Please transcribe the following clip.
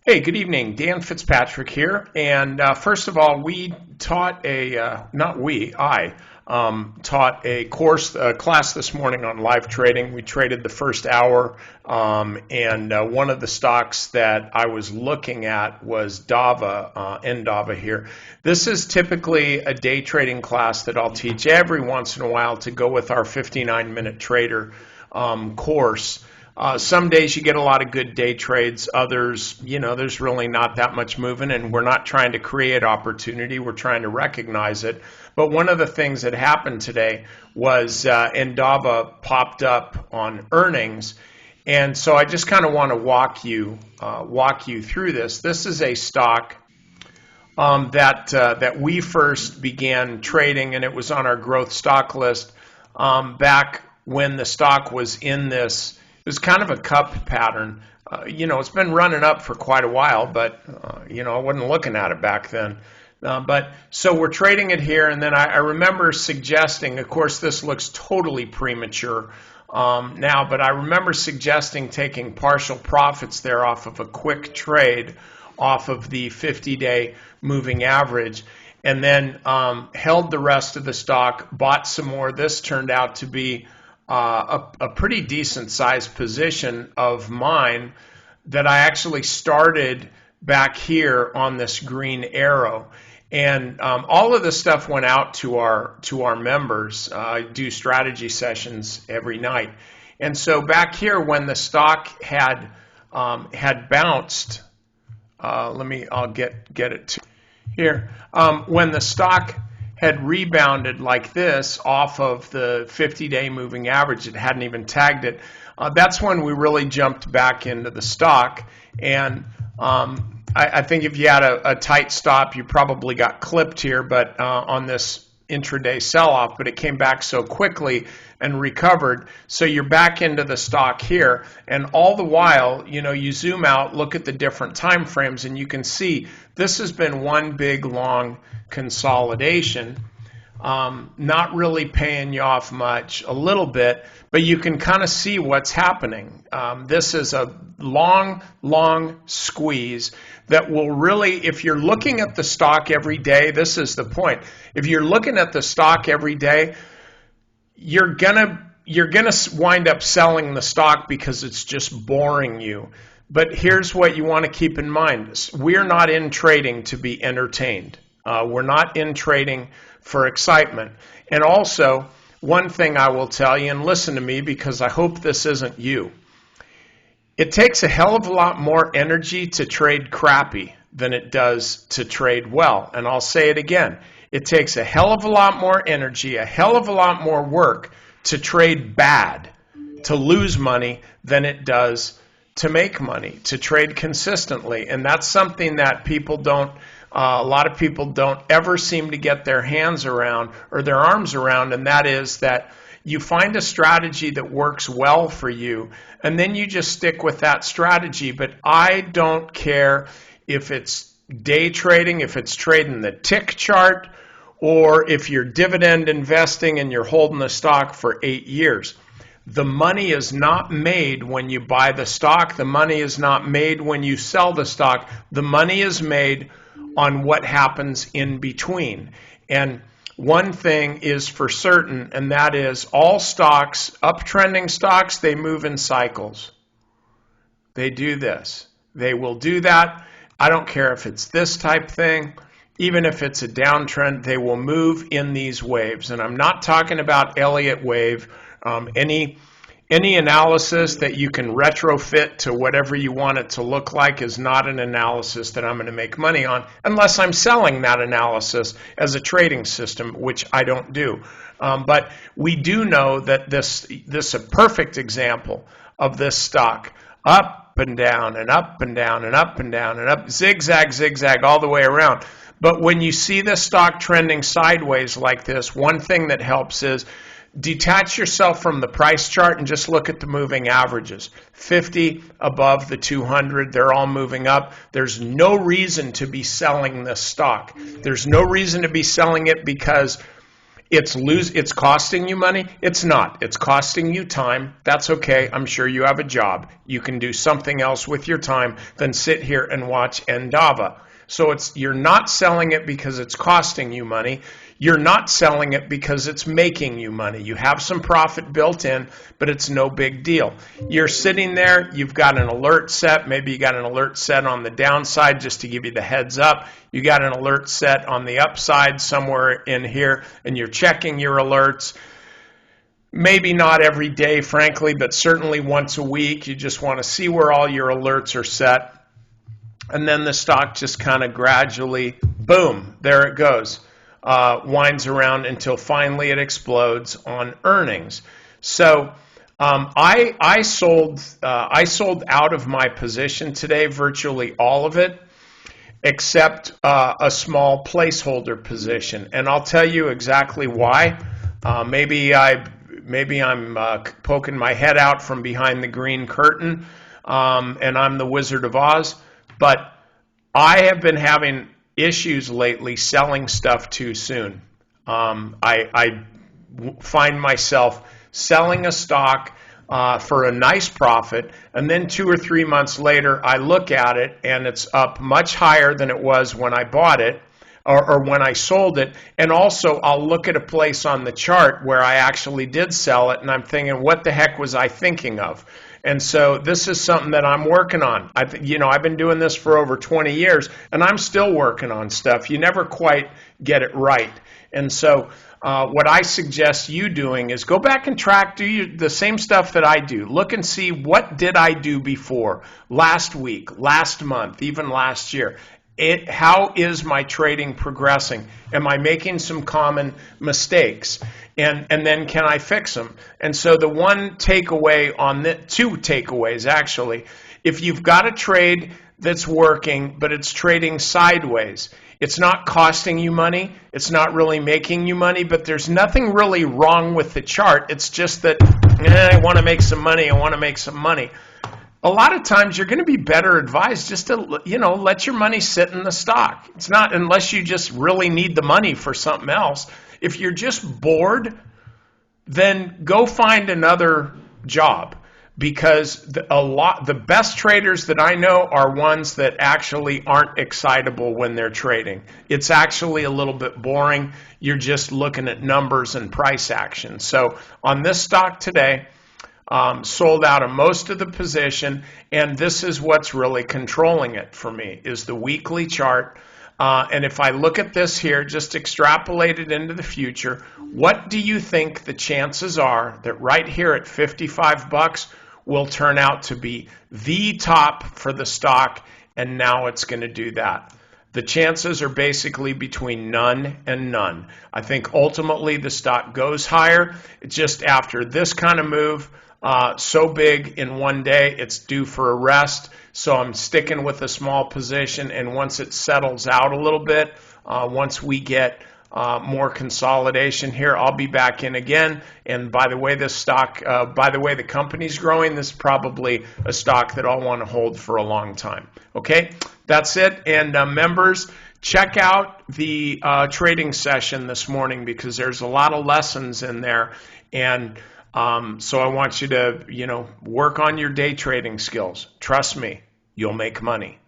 Hey, good evening. Dan Fitzpatrick here. And first of all, we taught I taught a class this morning on live trading. We traded the first hour, and one of the stocks that I was looking at was DAVA, Endava here. This is typically a day trading class that I'll teach every once in a while to go with our 59-minute trader course. Some days you get a lot of good day trades. Others, there's really not that much moving, and we're not trying to create opportunity. We're trying to recognize it. But one of the things that happened today was Endava popped up on earnings, and so I just kind of want to walk you through this. This is a stock that we first began trading, and it was on our growth stock list back when the stock was in this. It was kind of a cup pattern. It's been running up for quite a while, but, I wasn't looking at it back then. So we're trading it here, and then I remember suggesting, of course, this looks totally premature now, but I remember suggesting taking partial profits there off of a quick trade off of the 50-day moving average, and then held the rest of the stock, bought some more. This turned out to be a pretty decent sized position of mine that I actually started back here on this green arrow. And all of this stuff went out to our members. I do strategy sessions every night. And so back here when the stock had bounced, I'll get it to here. When the stock had rebounded like this off of the 50-day moving average, it hadn't even tagged it. That's when we really jumped back into the stock. And I think if you had a tight stop, you probably got clipped here, but on this intraday sell-off, but it came back so quickly and recovered. So you're back into the stock here, and all the while, you zoom out, look at the different time frames, and you can see this has been one big long consolidation. Not really paying you off much, a little bit, but you can kind of see what's happening. This is a long squeeze that will really, if you're looking at the stock every day, this is the point. If you're looking at the stock every day, you're gonna wind up selling the stock because it's just boring you. But here's what you want to keep in mind. We're not in trading to be entertained. We're not in trading for excitement. And also, one thing I will tell you, and listen to me because I hope this isn't you. It takes a hell of a lot more energy to trade crappy than it does to trade well. And I'll say it again. It takes a hell of a lot more energy, a hell of a lot more work to trade bad, to lose money, than it does to make money, to trade consistently. And that's something that a lot of people don't ever seem to get their hands around or their arms around, and that is that you find a strategy that works well for you, and then you just stick with that strategy. But I don't care if it's day trading, if it's trading the tick chart, or if you're dividend investing and you're holding the stock for 8 years. The money is not made when you buy the stock. The money is not made when you sell the stock. The money is made on what happens in between. And one thing is for certain, and that is all stocks, uptrending stocks, they move in cycles. They do this. They will do that. I don't care if it's this type thing. Even if it's a downtrend, they will move in these waves. And I'm not talking about Elliott wave. Any analysis that you can retrofit to whatever you want it to look like is not an analysis that I'm going to make money on unless I'm selling that analysis as a trading system, which I don't do. But we do know that this is a perfect example of this stock. Up and down and up and down and up and down and up, zigzag all the way around. But when you see this stock trending sideways like this, one thing that helps is detach yourself from the price chart and just look at the moving averages. 50 above the 200, they're all moving up. There's no reason to be selling this stock. There's no reason to be selling it because It's costing you money. It's not. It's costing you time. That's okay. I'm sure you have a job. You can do something else with your time than sit here and watch Endava. So you're not selling it because it's costing you money. You're not selling it because it's making you money. You have some profit built in, but it's no big deal. You're sitting there, you've got an alert set. Maybe you got an alert set on the downside just to give you the heads up. You got an alert set on the upside somewhere in here, and you're checking your alerts. Maybe not every day, frankly, but certainly once a week. You just want to see where all your alerts are set. And then the stock just kind of gradually, boom, there it goes. Winds around until finally it explodes on earnings. So I sold out of my position today, virtually all of it, except a small placeholder position, and I'll tell you exactly why. Maybe I'm poking my head out from behind the green curtain, and I'm the Wizard of Oz, but I have been having issues lately selling stuff too soon. I find myself selling a stock for a nice profit, and then 2 or 3 months later I look at it and it's up much higher than it was when I bought it or when I sold it. And also I'll look at a place on the chart where I actually did sell it and I'm thinking, what the heck was I thinking of? And so this is something that I'm working on. I've been doing this for over 20 years, and I'm still working on stuff. You never quite get it right. And so what I suggest you doing is go back and do the same stuff that I do. Look and see, what did I do before, last week, last month, even last year. How is my trading progressing? Am I making some common mistakes? And then can I fix them? And so the one takeaway on the 2 takeaways actually, if you've got a trade that's working, but it's trading sideways, it's not costing you money, it's not really making you money, but there's nothing really wrong with the chart. It's just that, I want to make some money, A lot of times you're going to be better advised just to, let your money sit in the stock. It's not, unless you just really need the money for something else. If you're just bored, then go find another job, because the best traders that I know are ones that actually aren't excitable when they're trading. It's actually a little bit boring. You're just looking at numbers and price action. So on this stock today, sold out of most of the position, and this is what's really controlling it for me, is the weekly chart. And if I look at this here, just extrapolate it into the future, what do you think the chances are that right here at 55 bucks will turn out to be the top for the stock, and now it's going to do that? The chances are basically between none and none. I think ultimately the stock goes higher. Just after this kind of move, so big in one day, it's due for a rest. So I'm sticking with a small position, and once it settles out a little bit, once we get more consolidation here, I'll be back in again. And by the way, the company's growing, this is probably a stock that I'll want to hold for a long time. Okay, that's it. And members, check out the trading session this morning, because there's a lot of lessons in there. And so I want you to, work on your day trading skills. Trust me, you'll make money.